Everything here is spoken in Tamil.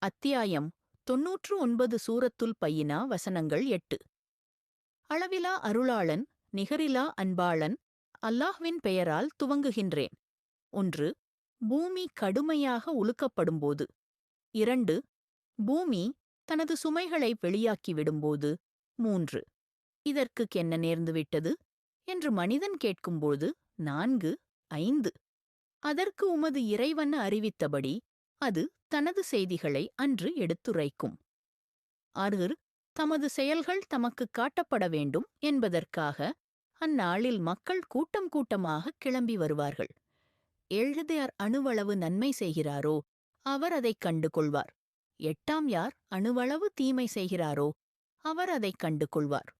அத்தியாயம் 99 சூரத்துல் பையினா வசனங்கள் 8. அளவிலா அருளாளன் நிகரிலா அன்பாளன் அல்லாஹ்வின் பெயரால் துவங்குகின்றேன். 1. பூமி கடுமையாக உலுக்கப்படும்போது. 2. பூமி தனது சுமைகளை வெளியாக்கி விடும்போது. 3. இதற்குக் என்ன நேர்ந்துவிட்டது என்று மனிதன் கேட்கும்போது. 4, 5. அதற்கு உமது இறைவன் அறிவித்தபடி அது தனது செய்திகளை அன்று எடுத்துரைக்கும். 6. தமது செயல்கள் தமக்குக் காட்டப்பட வேண்டும் என்பதற்காக அந்நாளில் மக்கள் கூட்டம் கூட்டமாகக் கிளம்பி வருவார்கள். 7 யார் அணுவளவு நன்மை செய்கிறாரோ அவர் அதைக் கண்டு கொள்வார். 8 யார் அணுவளவு தீமை செய்கிறாரோ அவர் அதைக் கண்டு கொள்வார்.